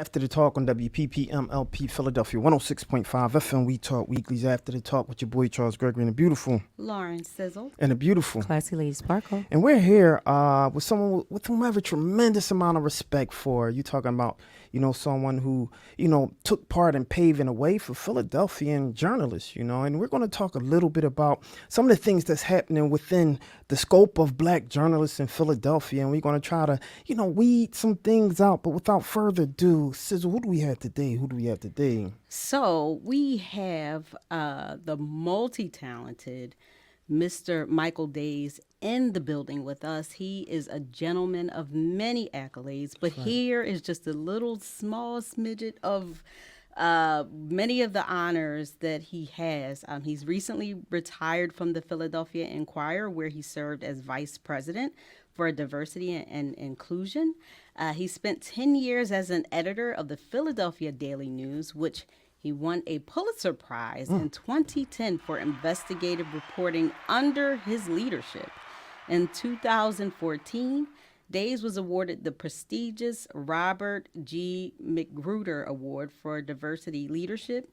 After the Talk on WPPMLP Philadelphia 106.5 FM. We Talk Weekly's After the Talk with your boy Charles Gregory and the beautiful Lauren Sizzle. and the beautiful Classy Lady Sparkle. And we're here with someone with whom I have a tremendous amount of respect for. You talking about, someone who, took part in paving a way for Philadelphian journalists, and we're going to talk a little bit about some of the things that's happening within the scope of black journalists in Philadelphia. And we're going to try to, weed some things out. But without further ado, Sizzle, who do we have today? So we have the multi-talented Mr. Michael Days in the building with us. He is a gentleman of many accolades, but here is just a little small smidget of many of the honors that he has. He's recently retired from the Philadelphia Inquirer, where he served as vice president for diversity and inclusion. He spent 10 years as an editor of the Philadelphia Daily News, which he won a Pulitzer Prize in 2010 for investigative reporting under his leadership. In 2014, Days was awarded the prestigious Robert G. McGruder Award for Diversity Leadership.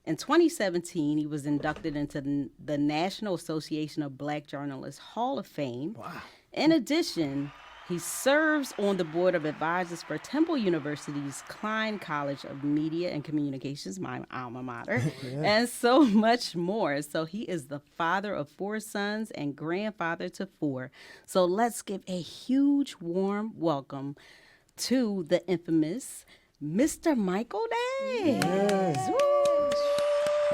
In 2017, he was inducted into the National Association of Black Journalists Hall of Fame. Wow. In addition, he serves on the board of advisors for Temple University's Klein College of Media and Communications, my alma mater, and so much more. So he is the father of 4 sons and grandfather to 4. So let's give a huge warm welcome to the infamous Mr. Michael Days. Yes.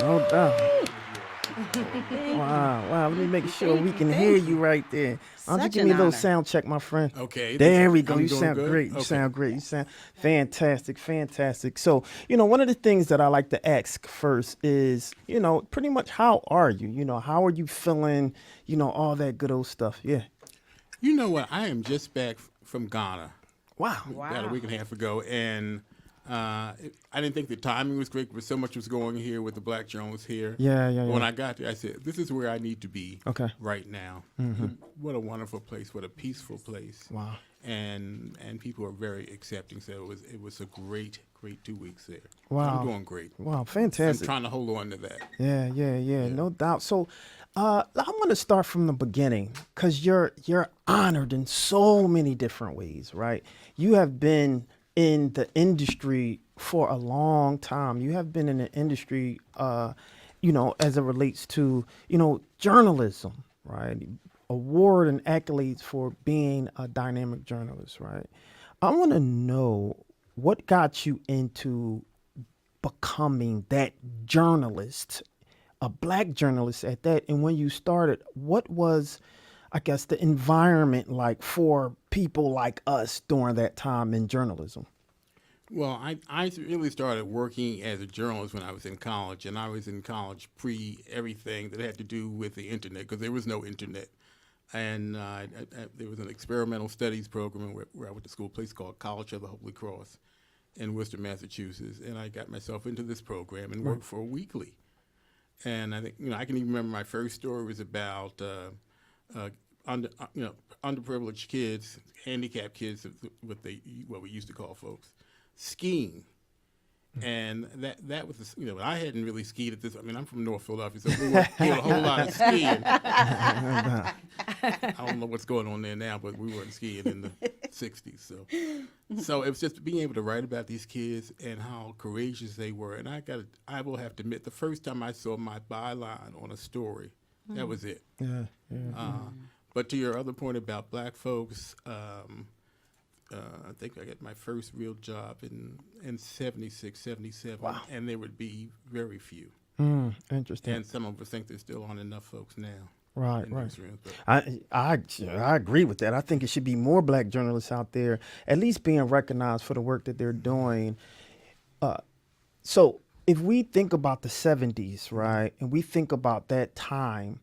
No doubt. Wow. Let me make sure we can hear you right there. Why don't you give me a little sound check, my friend? Okay. There we go. I'm You doing sound good? great. You Okay. sound great. You sound fantastic. So, one of the things that I like to ask first is, pretty much how are you? How are you feeling? All that good old stuff. Yeah. You know what? I am just back from Ghana Wow. about a week and a half ago, and I didn't think the timing was great, but so much was going here with the black journalists here. Yeah. But when I got there, I said, this is where I need to be right now. What a wonderful place. What a peaceful place. Wow. And people are very accepting. So it was a great 2 weeks there. Wow. I'm doing great. Wow. I'm Fantastic. trying to hold on to that. Yeah. No doubt. So, I'm going to start from the beginning because you're honored in so many different ways, right? You have been in the industry for a long time. You have been in the industry, as it relates to, journalism, right? Award and accolades for being a dynamic journalist, right? I want to know what got you into becoming that journalist, a black journalist at that. And when you started, what was, I guess, the environment like for people like us during that time in journalism? Well, I really started working as a journalist when I was in college, and I was in college pre-everything that had to do with the internet, because there was no internet. And there was an experimental studies program where I went to school, a place called College of the Holy Cross in Worcester, Massachusetts, and I got myself into this program and worked for a weekly. And I think, I can even remember my first story was about underprivileged kids, handicapped kids, what we used to call folks, skiing. And that was, I hadn't really skied at this. I mean, I'm from North Philadelphia, so we weren't doing a whole lot of skiing. I don't know what's going on there now, but we weren't skiing in the 60s. So it was just being able to write about these kids and how courageous they were. And I will have to admit, the first time I saw my byline on a story, that was it. Yeah. But to your other point about black folks, I think I got my first real job in 76, 77, Wow. and there would be very few. Interesting. And some of us think there still aren't enough folks now. Right. Newsrooms, but I agree with that. I think it should be more black journalists out there, at least being recognized for the work that they're doing. So if we think about the 70s, right, and we think about that time,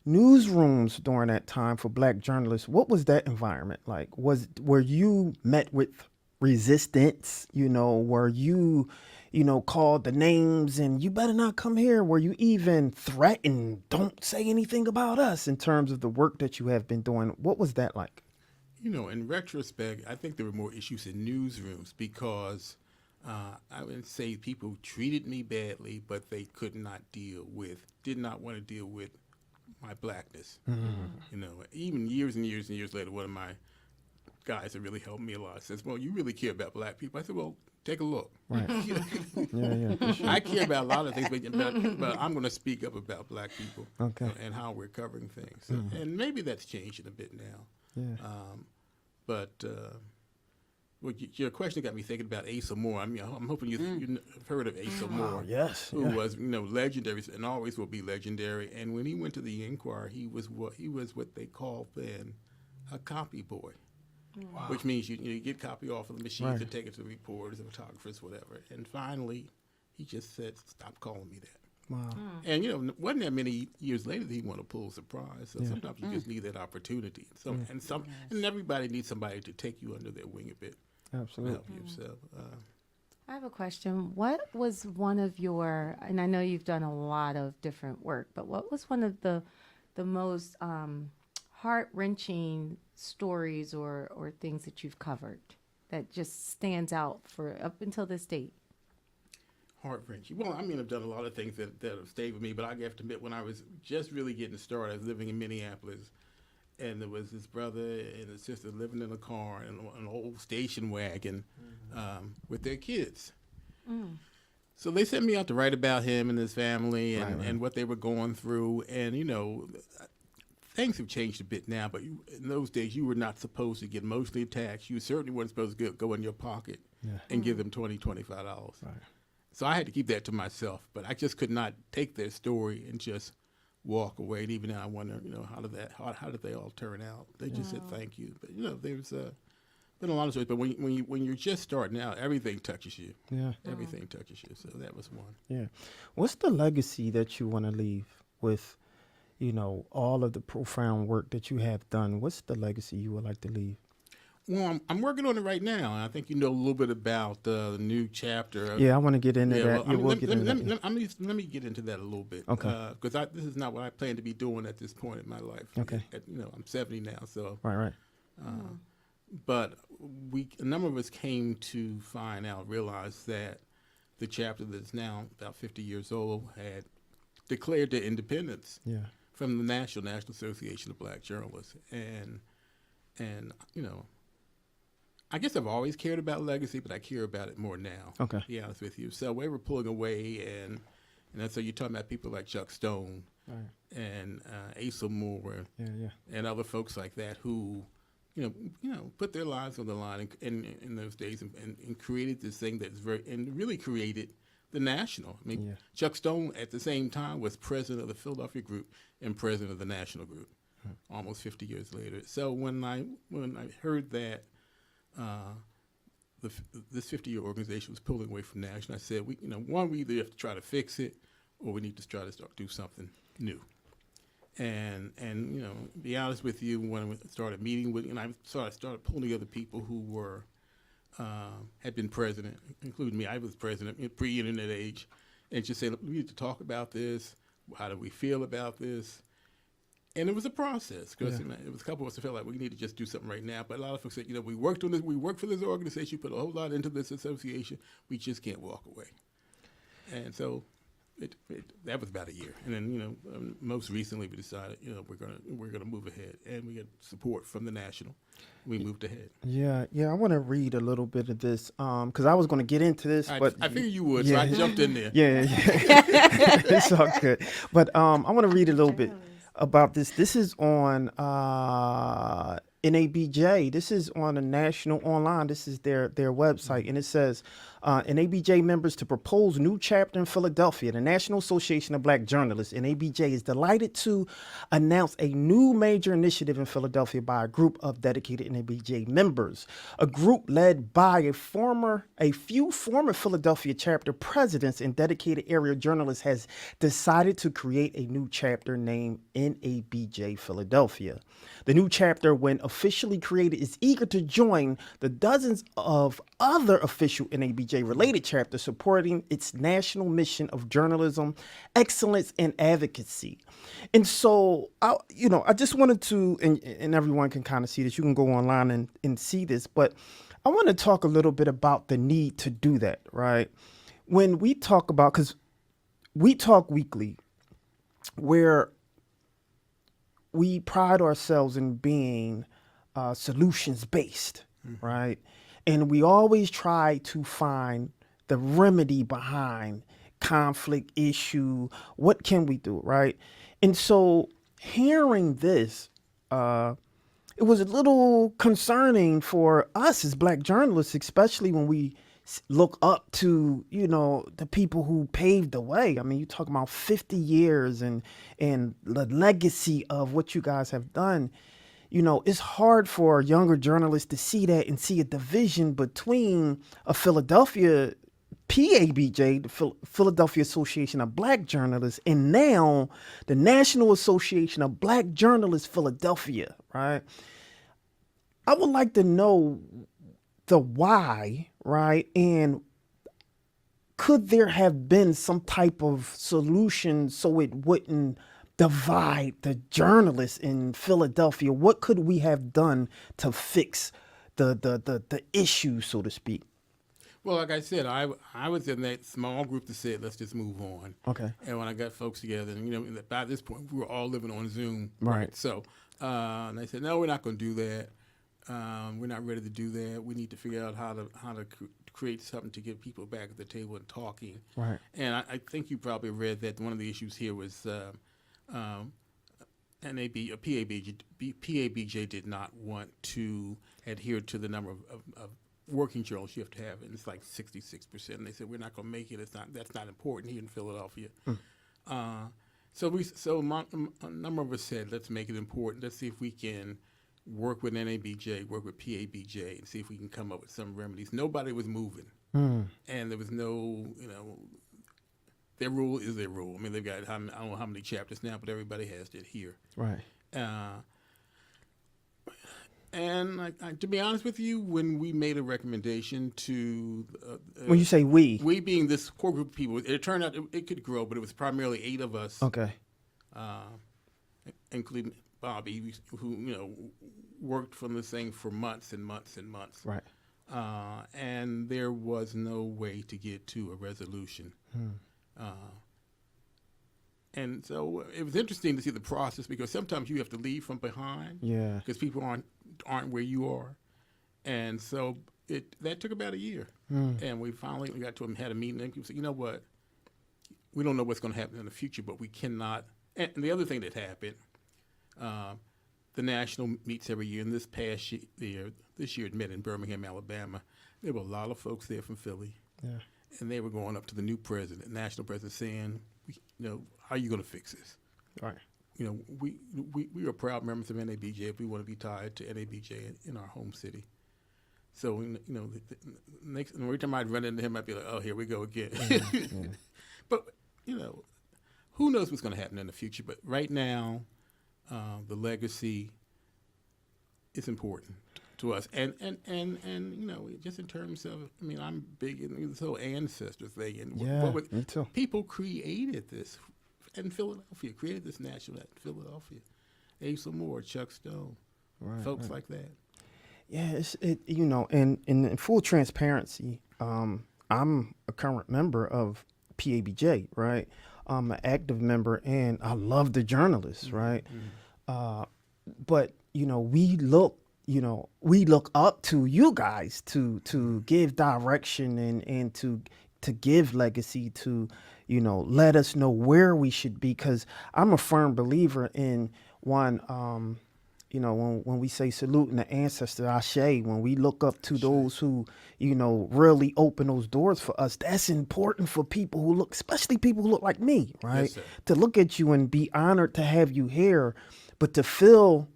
newsrooms during that time for black journalists, what was that environment like? Were you met with resistance? Were you, called the names and you better not come here? Were you even threatened? Don't say anything about us in terms of the work that you have been doing. What was that like? in retrospect, I think there were more issues in newsrooms because I would say people treated me badly, but they did not want to deal with my blackness. You know, even years and years and years later, one of my guys that really helped me a lot says, "Well, you really care about black people." I said, "Well, take a look." Right. Yeah, for sure. I care about a lot of things, but I'm going to speak up about black people Okay. and how we're covering things. So, and maybe that's changing a bit now. Yeah. Well, your question got me thinking about Asa Moore. I mean, I'm hoping you've heard of Asa Moore. Yes. Who was, legendary and always will be legendary. And when he went to the Inquirer, he was what they called then a copy boy. Wow. Which means you get copy off of the machines and take it to reporters, photographers, whatever. And finally, he just said, "Stop calling me that." Wow. And wasn't that many years later that he won a Pulitzer Prize. So sometimes you just need that opportunity. And everybody needs somebody to take you under their wing a bit. Absolutely. Help you. So, I have a question. What was one of your, and I know you've done a lot of different work, but what was one of the most heart-wrenching stories or things that you've covered that just stands out for up until this date? Heart-wrenching. Well, I mean, I've done a lot of things that have stayed with me, but I have to admit, when I was just really getting started, I was living in Minneapolis, and there was this brother and his sister living in a car in an old station wagon with their kids. So they sent me out to write about him and his family and what they were going through. And, things have changed a bit now, but in those days, you were not supposed to get emotionally attached. You certainly weren't supposed to go in your pocket and give them $20, $25. Right. So I had to keep that to myself, but I just could not take their story and just walk away. And even now I wonder, how did they all turn out? They just said thank you. But there's been a lot of stories. But when you're just starting out, everything touches you. Yeah. Everything touches you. So that was one. Yeah. What's the legacy that you want to leave with, all of the profound work that you have done? What's the legacy you would like to leave? Well, I'm working on it right now, and I think you know a little bit about the new chapter. Yeah, I want to get into that. Let me get into that a little bit. Okay. Because this is not what I plan to be doing at this point in my life. Okay. I'm 70 now, so. Right. But a number of us came to realize that the chapter that's now about 50 years old had declared their independence from the National Association of Black Journalists, and I guess I've always cared about legacy, but I care about it more now. Okay. To be honest with you. So we were pulling away, and so you're talking about people like Chuck Stone and Asa Moore and other folks like that who, put their lives on the line in those days and created this thing that's really created the National. I mean, Chuck Stone at the same time was president of the Philadelphia Group and president of the National Group. Almost 50 years later. So when I heard that this 50-year organization was pulling away from National, I said, we either have to try to fix it, or we need to try to do something new. And be honest with you, when I started meeting with, and I started pulling together people who were had been president, including me. I was president pre-internet age, and just say, we need to talk about this. How do we feel about this? And it was a process, because it was a couple of us who felt like we need to just do something right now. But a lot of folks said, we worked on this, we worked for this organization, put a whole lot into this association. We just can't walk away. And so that was about a year. And then, most recently we decided, we're gonna move ahead, and we got support from the National. We moved ahead. Yeah. I want to read a little bit of this, because I was going to get into this, but I figured you would, so I jumped in there. Yeah. It's all good. But I want to read a little bit about this. This is on NABJ. This is on the National Online. This is their website, and it says NABJ members to propose new chapter in Philadelphia. The National Association of Black Journalists, NABJ, is delighted to announce a new major initiative in Philadelphia by a group of dedicated NABJ members. A group led by a few former Philadelphia chapter presidents and dedicated area journalists has decided to create a new chapter named NABJ Philadelphia. The new chapter, when officially created, is eager to join the dozens of other official NABJ-related chapters supporting its national mission of journalism, excellence, and advocacy. And so, I just wanted to, and everyone can kind of see this. You can go online and see this, but I want to talk a little bit about the need to do that, right? When we talk about, because we talk weekly, where we pride ourselves in being solutions based, right? And we always try to find the remedy behind conflict issue. What can we do, right? And so hearing this, it was a little concerning for us as Black journalists, especially when we look up to, the people who paved the way. I mean, you talk about 50 years and the legacy of what you guys have done. It's hard for younger journalists to see that and see a division between a Philadelphia PABJ, the Philadelphia Association of Black Journalists, and now the National Association of Black Journalists Philadelphia, right? I would like to know the why, right? And could there have been some type of solution so it wouldn't divide the journalists in Philadelphia? What could we have done to fix the issue, so to speak? Well, like I said, I was in that small group that said, let's just move on. Okay. And when I got folks together, and by this point, we were all living on Zoom. Right. So, and they said, no, we're not going to do that. We're not ready to do that. We need to figure out how to create something to get people back at the table and talking. Right. And I think you probably read that one of the issues here was PABJ did not want to adhere to the number of working journalists you have to have, and it's like 66%. And they said, we're not going to make it. That's not important here in Philadelphia. So a number of us said, let's make it important. Let's see if we can work with NABJ, work with PABJ, and see if we can come up with some remedies. Nobody was moving, and there was no, their rule is their rule. I mean, they've got I don't know how many chapters now, but everybody has to adhere. Right. And to be honest with you, when we made a recommendation to When you say we being this core group of people, it turned out it could grow, but it was primarily 8 of us, okay, including Bobby, who worked from this thing for months and months and months. right, And there was no way to get to a resolution. And so it was interesting to see the process, because sometimes you have to leave from behind. yeah, Because people aren't where you are, and so that took about a year. And we finally got to had a meeting, and people said, you know what, we don't know what's going to happen in the future, but we cannot. And the other thing that happened, the National meets every year, and this year it met in Birmingham, Alabama. There were a lot of folks there from Philly, yeah, and they were going up to the new president, national president, saying, how are you going to fix this? right, We are proud members of NABJ. If we want to be tied to NABJ in our home city. So, next every time I'd run into him, I'd be like, oh, here we go again. But, who knows what's going to happen in the future. But right now, the legacy is important to us. And just in terms of, I'm big in this whole ancestor thing. And yeah, me too. people created this in Philadelphia, created this national at Philadelphia. Asa Moore, Chuck Stone, folks like that. Yeah, and in full transparency, I'm a current member of PABJ, right? I'm an active member, and I love the journalists, right? But we look up to you guys to give direction and to give legacy, to let us know where we should be, because I'm a firm believer in one. When we say saluting the ancestor, Ashe, when we look up to those who, really open those doors for us, that's important for people who especially people who look like me, right? Yes, sir. To look at you and be honored to have you here, but to feel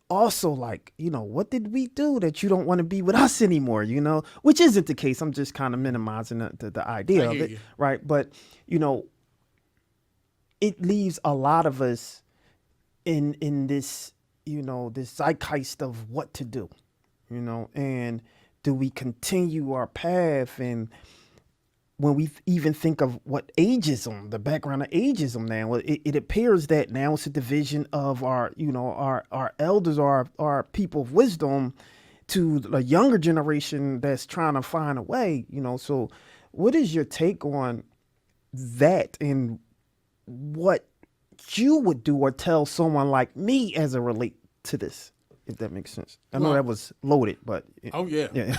also like, what did we do that you don't want to be with us anymore, which isn't the case. I'm just kind of minimizing the idea of it, right? But, it leaves a lot of us in this, this zeitgeist of what to do, and do we continue our path? And when we even think of what ageism, the background of ageism now, it appears that now it's a division of our, our elders, our people of wisdom, to the younger generation that's trying to find a way, so what is your take on that and what you would do or tell someone like me as it relate to this, if that makes sense? I know Well, that was loaded, but Oh yeah. yeah.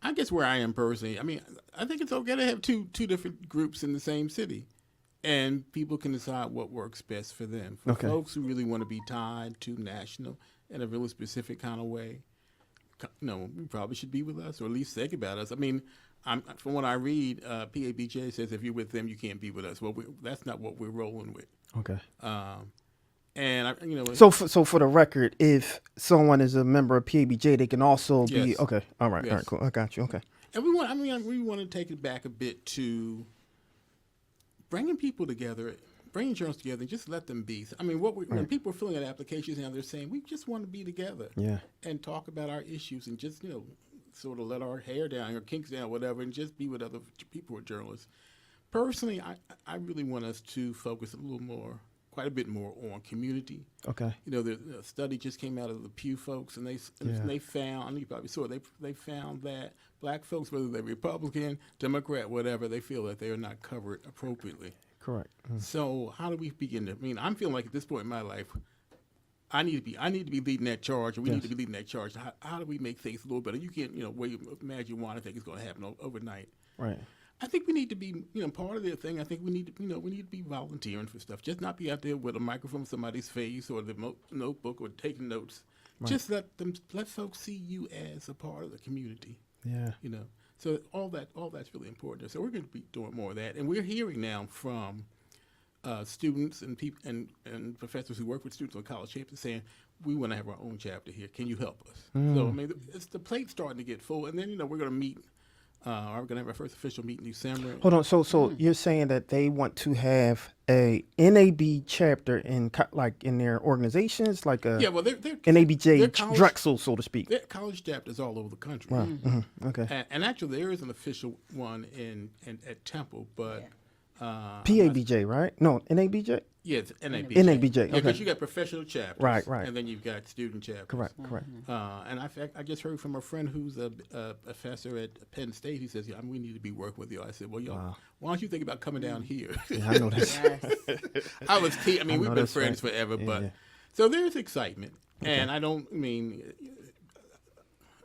I guess where I am personally, I mean, I think it's okay to have two different groups in the same city, and people can decide what works best for them. For Okay. folks who really want to be tied to national in a really specific kind of way, we probably should be with us, or at least think about us. I mean, from what I read, PABJ says if you're with them, you can't be with us. Well, that's not what we're rolling with. Okay. And So for the record, if someone is a member of PABJ, they can also be Yes. okay. All right. Yes. All right. Cool. I got you. Okay. And we want to take it back a bit to bringing people together, bringing journalists together, and just let them be. I mean, when people are filling out applications now, they're saying we just want to be together, Yeah. and talk about our issues, and just sort of let our hair down or kinks down, whatever, and just be with other people who are journalists. Personally, I really want us to focus quite a bit more on community. Okay. The study just came out of the Pew folks, and they found, I know you probably saw it, they found that black folks, whether they're Republican, Democrat, whatever, they feel that they are not covered appropriately. Correct. So how do we begin to? I mean, I'm feeling like at this point in my life, I need to be leading that charge, or we need to be leading that charge. How do we make things a little better? You can't, imagine you want to think it's going to happen overnight. Right. I think we need to be, part of the thing. I think we need to, be volunteering for stuff. Just not be out there with a microphone in somebody's face or the notebook or taking notes. Right. Just let folks see you as a part of the community. Yeah. So all that's really important. So we're going to be doing more of that, and we're hearing now from students and people and professors who work with students on college campuses saying, we want to have our own chapter here. Can you help us? So I mean, it's the plate's starting to get full, and then we're going to meet. We're going to have our first official meeting in December. Hold on. So you're saying that they want to have a NAB chapter in in their organizations, like a Yeah, well, they're NABJ college- Drexel, so to speak. They're college chapters all over the country. Wow. Okay. And actually, there is an official one at Temple, but PABJ, right? No, NABJ. yeah, it's NABJ. NABJ, Yeah, okay. because you got professional chapters, Right. and then you've got student chapters. Correct. And I just heard from a friend who's a professor at Penn State. He says, we need to be working with you. I said, well, y'all, why don't you think about coming down here? Yeah, I know that. I was I mean, we've know been that's friends right. forever, Yeah, but yeah. so there's excitement. And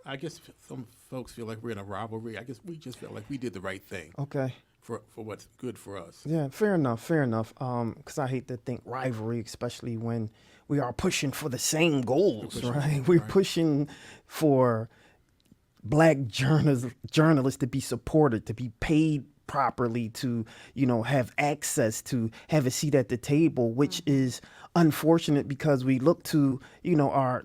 I guess some folks feel like we're in a rivalry. I guess we just felt like we did the right thing Okay. for what's good for us. Yeah, fair enough. Because I hate to think rivalry, especially when we are pushing for the same goals, right? We're pushing for black journalists to be supported, to be paid properly, to have access, to have a seat at the table, which is unfortunate because we look to our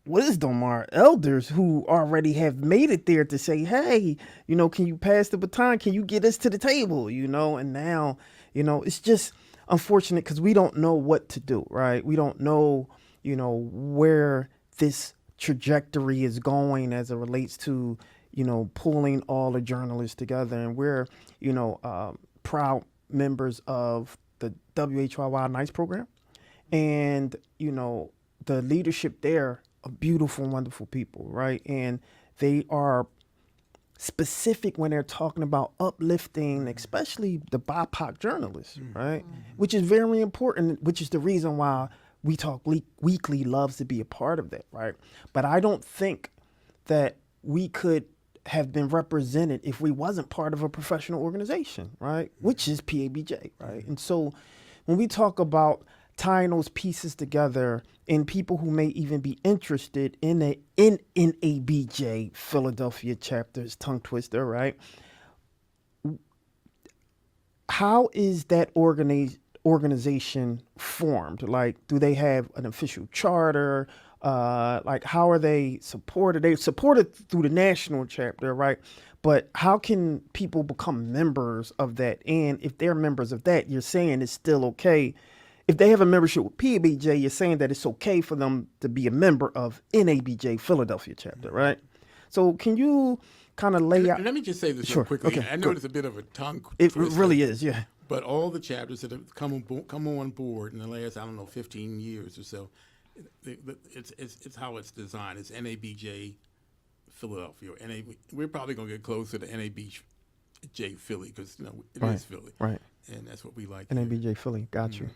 wisdom, our elders who already have made it there to say, hey, can you pass the baton? Can you get us to the table? And now, it's just unfortunate because we don't know what to do, right? We don't know, where this trajectory is going as it relates to, pulling all the journalists together. And we're, proud members of the WHYY Nights program. And, the leadership there are beautiful, wonderful people, right? And they are specific when they're talking about uplifting, especially the BIPOC journalists, right? Which is very important, which is the reason why We Talk Weekly loves to be a part of that, right? But I don't think that we could have been represented if we wasn't part of a professional organization, right? Which is PABJ, right? And so when we talk about tying those pieces together and people who may even be interested in NABJ Philadelphia chapter's tongue twister, right? How is that organization formed? Like, do they have an official charter? Like, how are they supported? They're supported through the national chapter, right? But how can people become members of that? And if they're members of that, you're saying it's still okay. If they have a membership with PABJ, you're saying that it's okay for them to be a member of NABJ Philadelphia chapter, right? So can you kind of lay out? Let me just say this Sure, real quickly. okay, I know go. it's a bit of a tongue It twister. really is, yeah. But all the chapters that have come on board in the last, I don't know, 15 years or so, it's how it's designed. It's NABJ Philadelphia. We're probably going to get closer to NABJ Philly because it Right, is Philly, right. and that's what we like. here. NABJ Philly, got you.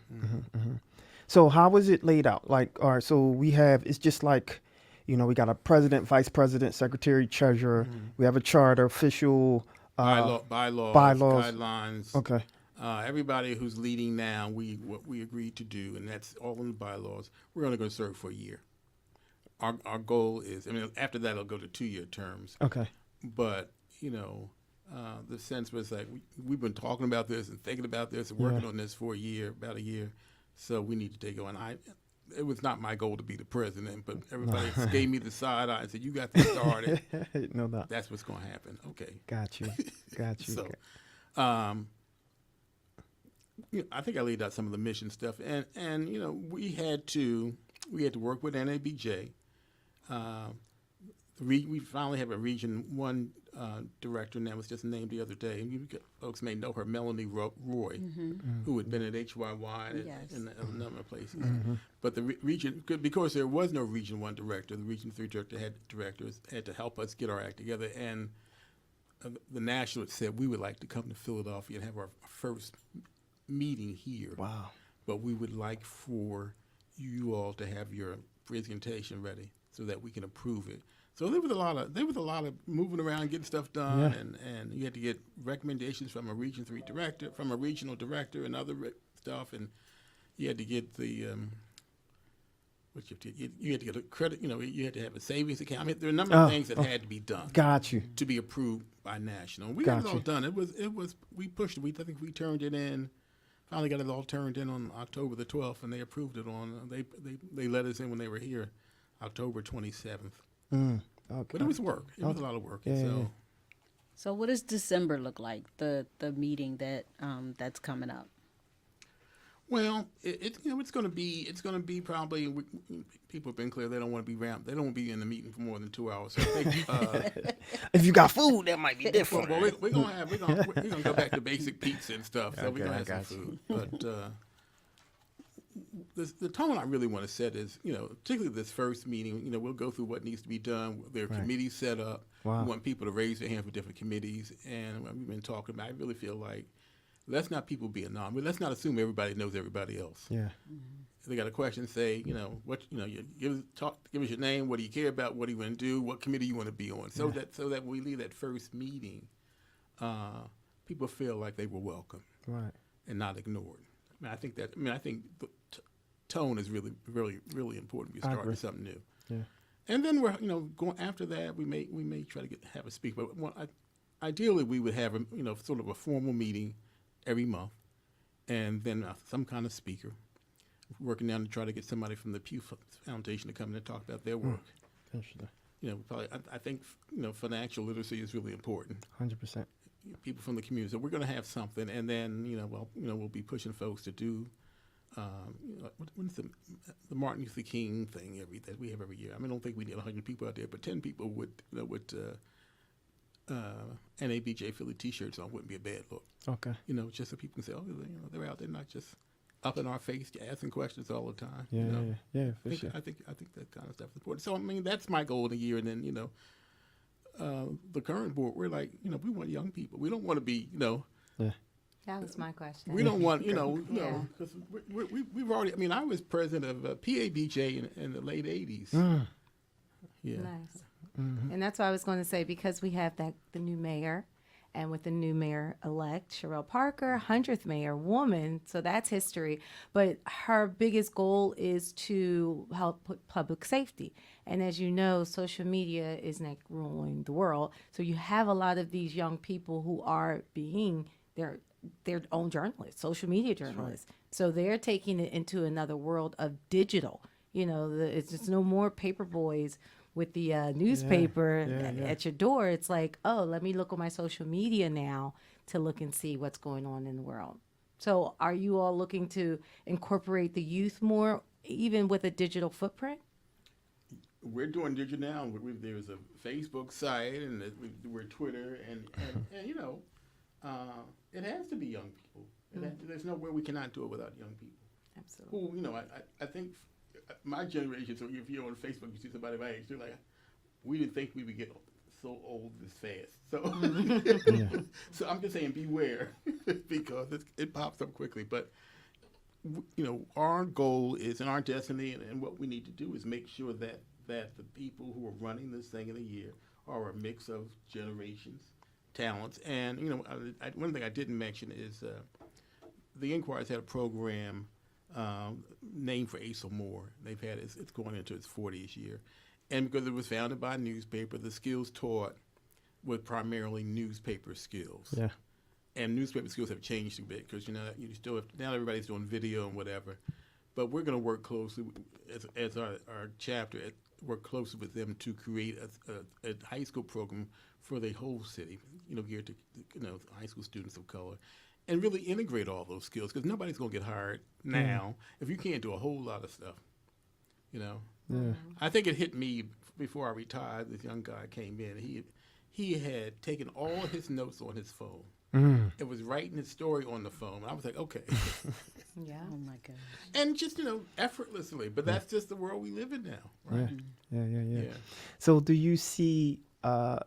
So how was it laid out? Like, all right, so we have, it's just like, we got a president, vice president, secretary, treasurer. We have a charter, official Bylaws, guidelines. Okay. Everybody who's leading now, what we agreed to do, and that's all in the bylaws. We're only going to serve for a year. Our goal is, after that, it'll go to 2-year terms. Okay. But the sense was like we've been talking about this and thinking about this and working on this for about a year. So we need to take on. It was not my goal to be the president, but everybody gave me the side eye and said, "You got to start it." No doubt. That's what's going to happen. Okay. Got you. Got you. So, I think I laid out some of the mission stuff, and we had to work with NABJ. We finally have a Region 1 director, and that was just named the other day. And you folks may know her, Melanie Roy, who had been at HYY and Yes. in a number of places. But the region, because there was no Region 1 director, the Region 3 directors had to help us get our act together. And the national had said, we would like to come to Philadelphia and have our first meeting here. Wow. But we would like for you all to have your presentation ready so that we can approve it. So there was a lot of moving around, getting stuff done, and you had to get recommendations from a Region 3 director, from a regional director, and other stuff, and you had to get the you had to get a credit. You had to have a savings account. There are a number of things that had to be done. Got you. To be approved by national. We Got got it all you. done. It was we pushed it. I think we turned it in. Finally got it all turned in on October the 12th, and they approved it on. They let us in when they were here, October 27th. Okay. But it was work. It was a lot of work. Yeah, so yeah. So what does December look like? The meeting that's coming up. well, it's going to be probably. People have been clear they don't want to be ramped. They don't want to be in the meeting for more than 2 hours. So I think. If you got food, that might be different. Well, we're gonna go back to basic pizza and stuff. So we're Okay, gonna I have some got food. But the tone I really want to set is, particularly this first meeting. We'll go through what needs to be done. There are Right. committees set up. Wow. We want people to raise their hand for different committees, and we've been talking about. I really feel like let's not people be anonymous. Let's not assume everybody knows everybody else. Yeah. If they got a question, say, what, you give us your name. What do you care about? What do you want to do? What committee you want to be on? So that when we leave that first meeting, people feel like they were welcome Right. and not ignored. I think the tone is really, really, really important if I you're starting agree. something new. Yeah. And then we're, going after that. We may try to have a speaker, but ideally we would have sort of a formal meeting every month, and then some kind of speaker. Working down to try to get somebody from the Pew Foundation to come in and talk about their work. Interesting. Probably I think financial literacy is really important. 100%. People from the community. So we're going to have something, and then we'll be pushing folks to do. What is the Martin Luther King thing that we have every year? I don't think we need 100 people out there, but 10 people would NABJ Philly T-shirts on wouldn't be a bad look. Okay. Just so people can say, oh, they're out there, not just up in our face, asking questions all the time. Yeah. Yeah. For sure. I think that kind of stuff is important. So that's my goal in a year, and then the current board, we're like, we want young people. We don't want to be, Yeah. That was my question. we don't want, Yeah. because we've already. I was president of PABJ in the late '80s. Yeah. Nice. And that's what I was going to say, because we have the new mayor, and with the new mayor-elect, Sherelle Parker, 100th mayor, woman, so that's history. But her biggest goal is to help put public safety. And as you know, social media is like ruling the world. So you have a lot of these young people who are being their own journalists, social media journalists. Right. So they're taking it into another world of digital. It's just no more paper boys with the newspaper at your door. It's like, oh, let me look on my social media now to look and see what's going on in the world. So are you all looking to incorporate the youth more, even with a digital footprint? We're doing digital now. There's a Facebook site, and we're Twitter, and it has to be young people. And there's nowhere we cannot do it without young people. Absolutely. Who, you know, I think my generation, so if you're on Facebook, you see somebody my age, they're like, we didn't think we would get so old this fast. So, so I'm just saying beware because it pops up quickly. But, you know, our goal is, and our destiny, and what we need to do is make sure that the people who are running this thing in a year are a mix of generations, talents. And, you know, one thing I didn't mention is the Inquirer's had a program named for Asa Moore. They've had it's going into its 40th year. And because it was founded by a newspaper, the skills taught were primarily newspaper skills. Yeah. And newspaper skills have changed a bit because, you know, you still have, now everybody's doing video and whatever. But we're going to work closely as our chapter, work closely with them to create a high school program for the whole city, you know, geared to, you know, high school students of color, and really integrate all those skills because nobody's going to get hired now if you can't do a whole lot of stuff, you know. Yeah. I think it hit me before I retired. This young guy came in. He had taken all his notes on his phone. It was writing his story on the phone. I was like, okay. Yeah. Oh my God. And just, you know, effortlessly. But that's just the world we live in now, right? Yeah. So do you see a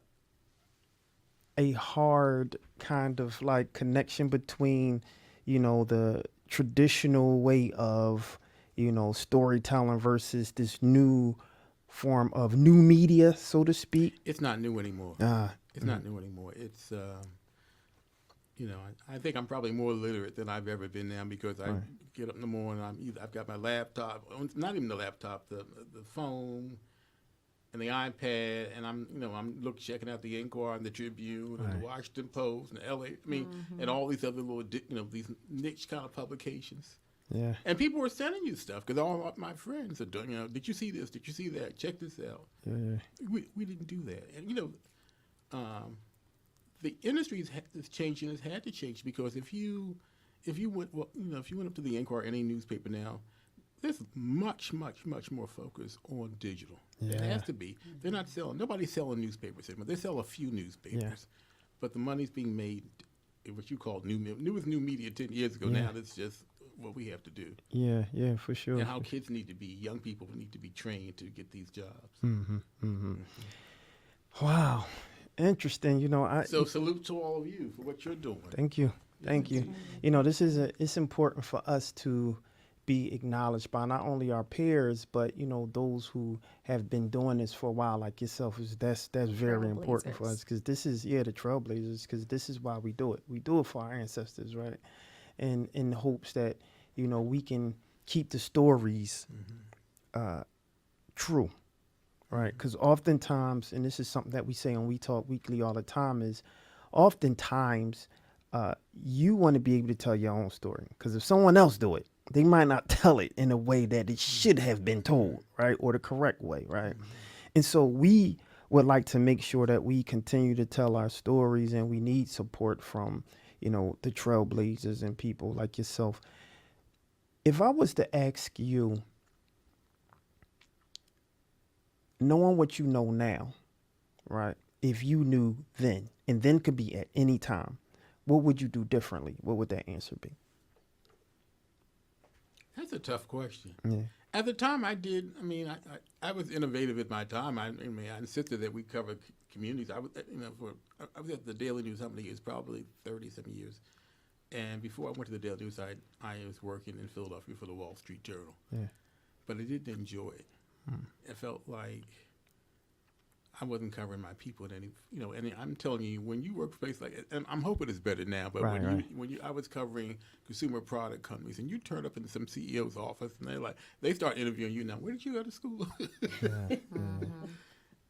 hard kind of like connection between, you know, the traditional way of, you know, storytelling versus this new form of new media, so to speak? It's not new anymore. It's not new anymore. It's, you know, I think I'm probably more literate than I've ever been now because I get up in the morning, I've got my laptop, not even the laptop, the phone and the iPad, and I'm checking out the Inquirer and the Tribune and the Washington Post and the LA, and all these other little, you know, these niche kind of publications. Yeah. And people are sending you stuff because all of my friends are doing, you know, did you see this? Did you see that? Check this out. Yeah. We didn't do that. And, you know, the industry is changing. It's had to change because if you went up to the Inquirer, any newspaper now, there's much more focus on digital. Yeah. It has to be. They're not selling. Nobody's selling newspapers anymore. They sell a few newspapers, but the money's being made. What you called new was new media 10 years ago. Now that's just what we have to do. Yeah, for sure. And how kids need to be, young people need to be trained to get these jobs. Wow. Interesting. You know, So salute to all of you for what you're doing. Thank you. You know, it's important for us to be acknowledged by not only our peers, but, you know, those who have been doing this for a while, like yourself. That's very important for us because this is, the trailblazers, because this is why we do it. We do it for our ancestors, right? And in the hopes that, you know, we can keep the stories true, right? Because oftentimes, and this is something that we say on We Talk Weekly all the time, is oftentimes you want to be able to tell your own story. Because if someone else do it, they might not tell it in a way that it should have been told, right? Or the correct way, right? And so we would like to make sure that we continue to tell our stories, and we need support from, you know, the trailblazers and people like yourself. If I was to ask you, knowing what you know now, right? If you knew then, and then could be at any time, what would you do differently? What would that answer be? That's a tough question. Yeah. At the time I did, I was innovative at my time. I insisted that we cover communities. I was at the Daily News how many years? Probably 30-some years. And before I went to the Daily News, I was working in Philadelphia for the Wall Street Journal. Yeah. But I didn't enjoy it. It felt like I wasn't covering my people in any, you know, and I'm telling you, when you work for a place like, and I'm hoping it's better now, but I was covering consumer product companies, and you turn up into some CEO's office, and they start interviewing you now. Where did you go to school?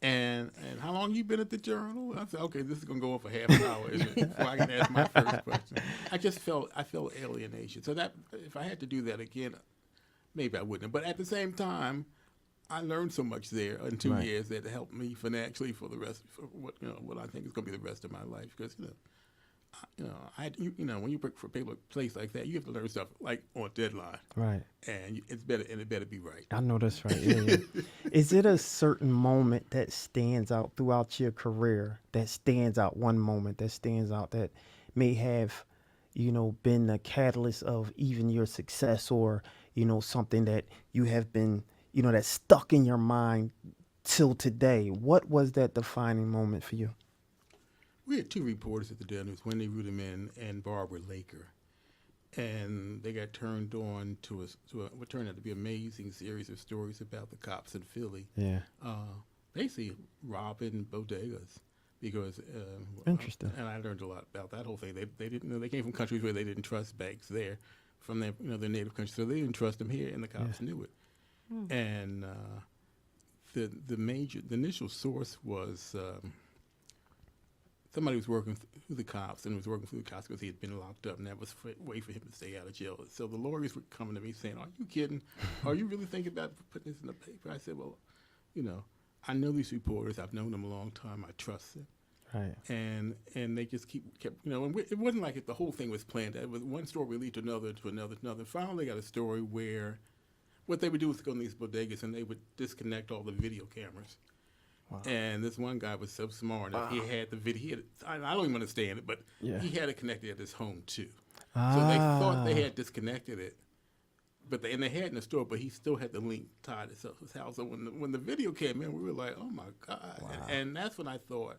And how long you been at the Journal? I said, okay, this is gonna go on for half an hour, isn't it, before I can ask my first question. I felt alienation. So that if I had to do that again, maybe I wouldn't. But at the same time, I learned so much there in 2 years that helped me financially for the rest, for what I think is going to be the rest of my life. Because when you work for a place like that, you have to learn stuff like on deadline, right? And it better be right. I know that's right. Yeah. Is it a certain moment that stands out throughout your career? One moment that stands out that may have, been the catalyst of even your success, or, something that you have been, that's stuck in your mind till today? What was that defining moment for you? We had two reporters at the Daily News, Wendy Ruderman and Barbara Laker, and they got turned on to what turned out to be an amazing series of stories about the cops in Philly. Yeah. Basically robbing bodegas because Interesting. and I learned a lot about that whole thing. They didn't know, they came from countries where they didn't trust banks there, from their their native country, so they didn't trust them here, and the cops knew it. And the initial source was somebody was working through the cops and was working through the cops because he had been locked up, and that was a way for him to stay out of jail. So the lawyers were coming to me saying, "Are you kidding? Are you really thinking about putting this in the paper?" I said, "Well, I know these reporters. I've known them a long time. I trust them." Right. And they just kept, and it wasn't like the whole thing was planned. It was one story would lead to another, to another, to another. Finally got a story where what they would do was go in these bodegas and they would disconnect all the video cameras. Wow. And this one guy was so smart. Wow. He had the video. I don't even understand it, but he had it connected at his home too. So they thought they had disconnected it, but they had it in the store, but he still had the link tied to his house. So when the video came in, we were like, "Oh my God!" Wow. And that's when I thought,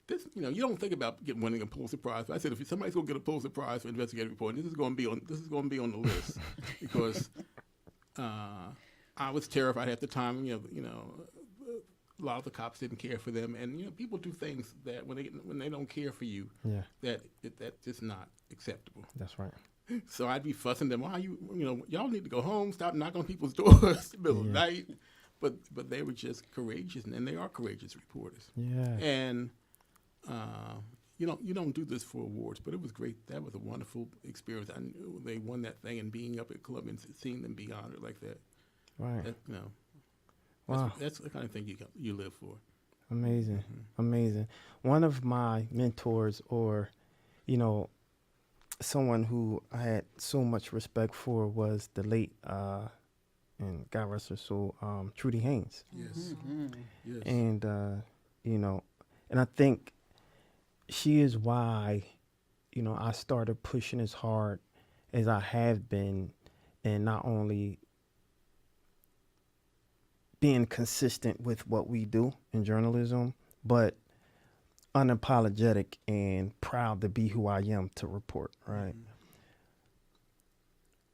this, you don't think about winning a Pulitzer Prize. But I said, if somebody's going to get a Pulitzer Prize for investigative reporting, this is going to be on the list because I was terrified at the time. A lot of the cops didn't care for them, and people do things that when they don't care for you, that's just not acceptable. That's right. So I'd be fussing them. Why y'all need to go home. Stop knocking on people's doors in the middle of the night. But they were just courageous, and they are courageous reporters. Yeah. And you don't do this for awards, but it was great. That was a wonderful experience. I knew they won that thing, and being up at Columbia and seeing them be honored like that. Right. Wow. That's the kind of thing you live for. Amazing. Amazing. One of my mentors, or, someone who I had so much respect for, was the late, and God rest her soul, Trudy Haynes. Yes. Yes. And, and I think she is why, I started pushing as hard as I have been, and not only being consistent with what we do in journalism, but unapologetic and proud to be who I am to report, right? Mm-hmm.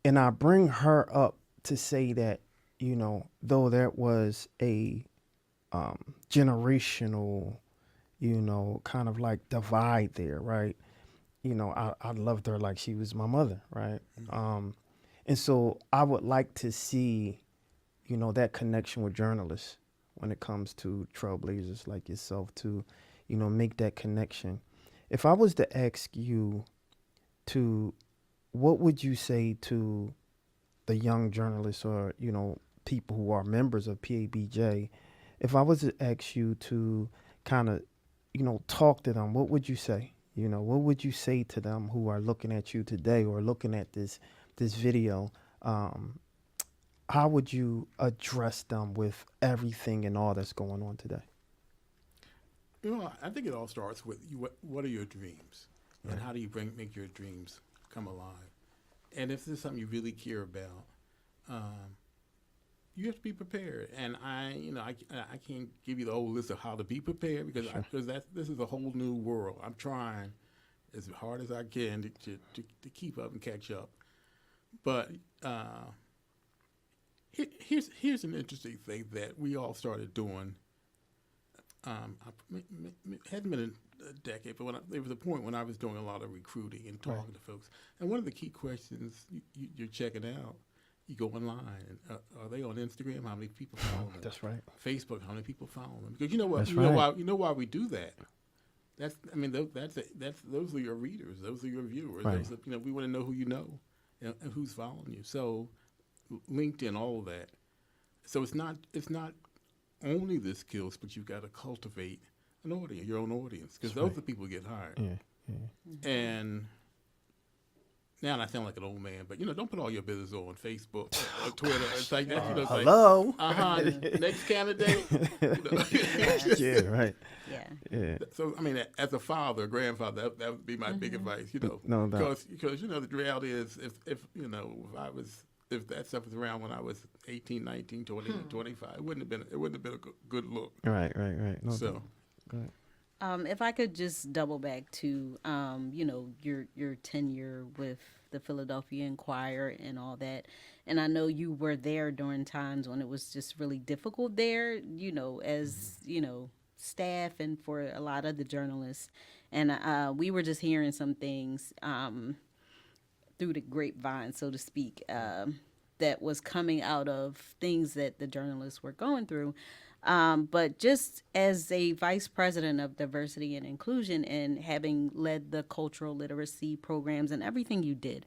And I bring her up to say that, though there was a generational, kind of like divide there, right? I loved her like she was my mother, right? Mm-hmm. And so I would like to see that connection with journalists when it comes to trailblazers like yourself to, make that connection. If I was to ask you what would you say to the young journalists, or, people who are members of PABJ, if I was to ask you to kind of, talk to them, what would you say? What would you say to them who are looking at you today or looking at this video? How would you address them with everything and all that's going on today? I think it all starts with what are your dreams, and how do you make your dreams come alive? And if this is something you really care about, you have to be prepared. And I can't give you the whole list of how to be prepared because this is a whole new world. I'm trying as hard as I can to keep up and catch up, but. Here's an interesting thing that we all started doing. It hadn't been a decade, but there was a point when I was doing a lot of recruiting and talking to folks. And one of the key questions you're checking out, you go online. And, are they on Instagram? How many people follow them? That's right. Facebook, how many people follow them? Because you know why we do that. Those are your readers. Those are your viewers. Right. We want to know who you know and who's following you. So. LinkedIn, all of that. So it's not only the skills, but you've got to cultivate an audience, your own audience, because those are the people who get hired. Yeah. And now I sound like an old man, but don't put all your business on Facebook or Twitter. It's like that. It's Hello. like, next candidate. Yeah, right. Yeah. Yeah. So I mean, as a father, grandfather, that would be my big advice. No doubt. Because the reality is, if that stuff was around when I was 18, 19, 20, 25, it wouldn't have been a good look. Right. No So. doubt. Go ahead. If I could just double back to, your tenure with the Philadelphia Inquirer and all that, and I know you were there during times when it was just really difficult there, as staff and for a lot of the journalists, and we were just hearing some things through the grapevine, so to speak, that was coming out of things that the journalists were going through. But just as a vice president of diversity and inclusion and having led the cultural literacy programs and everything you did,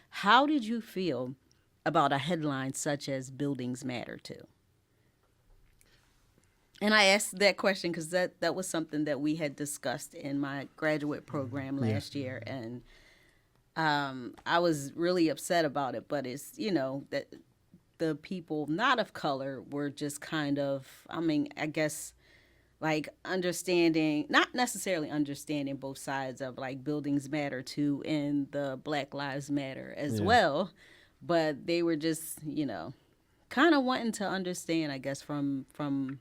how did you feel about a headline such as Buildings Matter Too? And I asked that question because that was something that we had discussed in my graduate program last year. And I was really upset about it, but it's, that the people not of color were just kind of, I guess, like understanding, not necessarily understanding both sides of like Buildings Matter Too and the Black Lives Matter as well, but they were just, kind of wanting to understand, I guess, from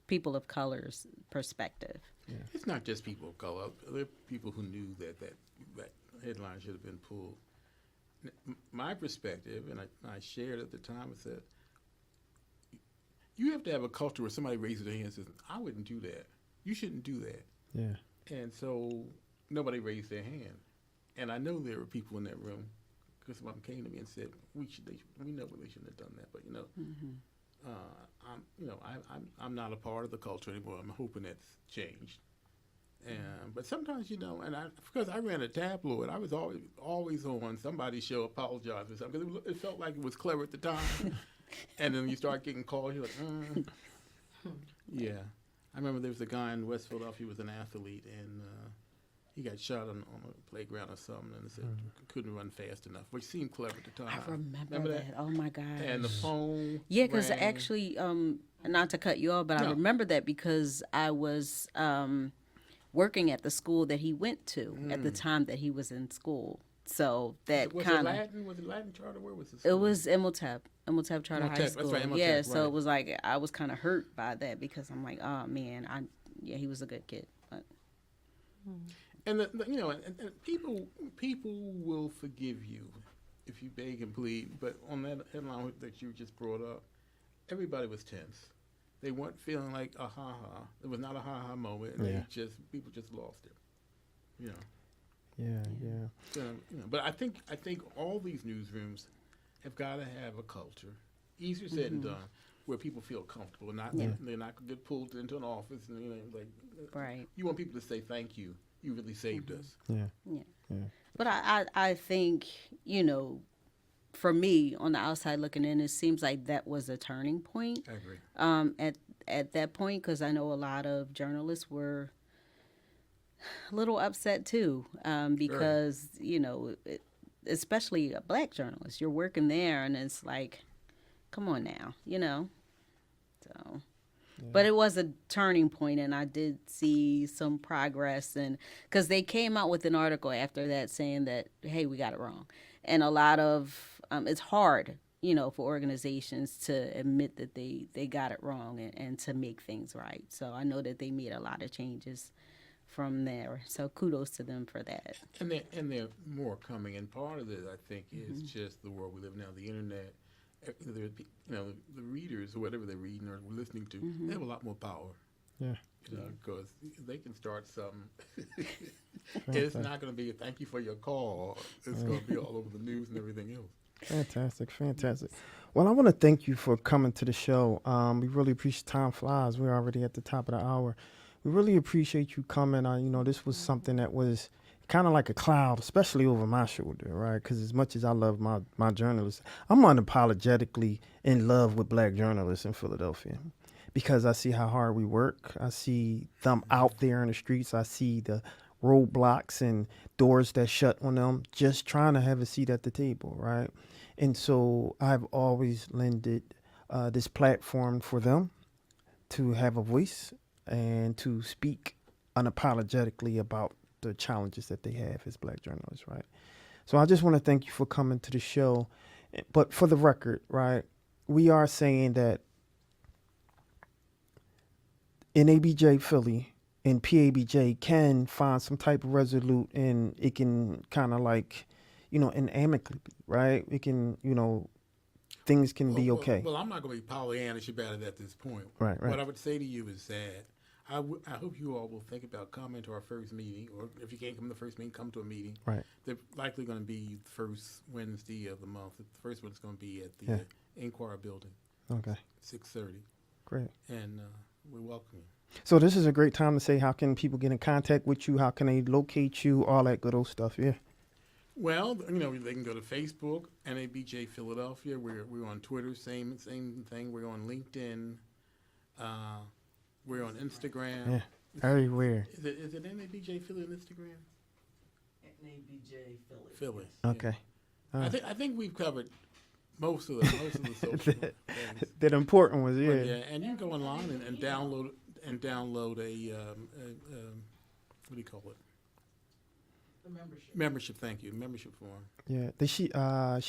people of color's perspective. Yeah. It's not just people of color. There are people who knew that headline should have been pulled. My perspective, and I shared at the time, is that you have to have a culture where somebody raises their hand and says, I wouldn't do that. You shouldn't do that. Yeah. And so nobody raised their hand. And I know there were people in that room, because someone came to me and said, we know they shouldn't have done that, but I'm not a part of the culture anymore. I'm hoping that's changed. But sometimes, and because I ran a tabloid, I was always on somebody's show apologize for something. Because it felt like it was clever at the time. And then you start getting calls, you're like, Yeah. I remember there was a guy in West Philadelphia who was an athlete, and he got shot on a playground or something, and said couldn't run fast enough, which seemed clever at the time. I remember that. Oh, my God. And the phone Yeah, because rang. actually, not to cut you off, but I remember that because I was working at the school that he went to at the time that he was in school. So that was kind of... Was it Latin Charter? Where was it? It was Imhotep Charter High Imhotep, School. that's right, Imhotep, yeah, so right. it was like I was kind of hurt by that because I'm like, oh man, he was a good kid. But. And and people will forgive you if you beg and plead. But on that headline that you just brought up, everybody was tense. They weren't feeling like a ha-ha. It was not a ha-ha moment. People just lost it. Yeah. So, but I think all these newsrooms have got to have a culture, easier said than done, where people feel comfortable. They're not going to get pulled into an office and Right. You want people to say thank you. You really saved us. Yeah. But I think, for me, on the outside looking in, it seems like that was a turning point. I agree. At that point, because I know a lot of journalists were a little upset too, because especially a black journalist, you're working there, and it's like, come on now, So, but it was a turning point, and I did see some progress, and because they came out with an article after that saying that, hey, we got it wrong, and a lot of it's hard. For organizations to admit that they got it wrong and to make things right. So I know that they made a lot of changes from there. So kudos to them for that. And there are more coming. And part of it, I think, is just the world we live in now, the internet. The readers or whatever they're reading or listening to, they have a lot more power. Yeah. Because they can start something. It's not going to be a thank you for your call. It's going to be all over the news and everything else. Fantastic. Well, I want to thank you for coming to the show. We really appreciate time flies. We're already at the top of the hour. We really appreciate you coming. This was something that was kind of like a cloud, especially over my shoulder, right? Because as much as I love my journalists, I'm unapologetically in love with black journalists in Philadelphia because I see how hard we work. I see them out there in the streets. I see the roadblocks and doors that shut on them, just trying to have a seat at the table, right? And so I've always lended this platform for them to have a voice and to speak unapologetically about the challenges that they have as Black journalists, right? So I just want to thank you for coming to the show. But for the record, right, we are saying that NABJ Philly and PABJ can find some type of resolute, and it can kind of like, and amicably, right? It can, things can be okay. Well, I'm not going to be Pollyannish about it at this point. Right. What I would say to you is that I hope you all will think about coming to our first meeting, or if you can't come to the first meeting, come to a meeting. Right. They're likely going to be the first Wednesday of the month. The first one's going to be at the Inquirer Building. Okay. 6:30. Great. And we welcome you. So this is a great time to say, how can people get in contact with you? How can they locate you? All that good old stuff. Yeah. Well, they can go to Facebook, NABJ Philadelphia. We're on Twitter, same thing. We're on LinkedIn. We're on Instagram. Yeah. Everywhere. Is it NABJ Philly on Instagram? NABJ Philly. Philly. Okay. I think we've covered most of the social things. The important ones, yeah. But, and you can go online and download a what do you call it? The membership. Membership. Thank you. Membership form. Yeah. Did she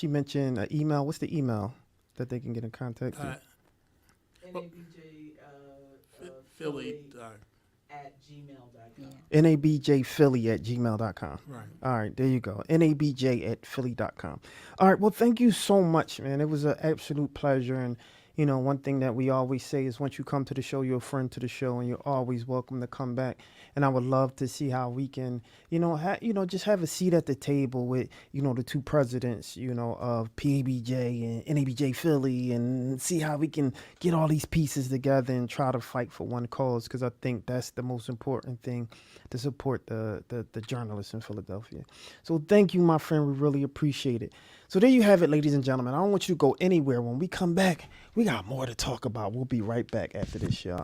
mentioned an email? What's the email that they can get in contact with? NABJ Philly. at gmail.com. NABJphilly@gmail.com. Right. All right, there you go. NABJ@philly.com. All right, well, thank you so much, man. It was an absolute pleasure. And, one thing that we always say is once you come to the show, you're a friend to the show, and you're always welcome to come back. And I would love to see how we can, just have a seat at the table with, the two presidents, of PABJ and NABJ Philly, and see how we can get all these pieces together and try to fight for one cause, because I think that's the most important thing, to support the journalists in Philadelphia. So thank you, my friend. We really appreciate it. So there you have it, ladies and gentlemen. I don't want you to go anywhere. When we come back, we got more to talk about. We'll be right back after this, y'all.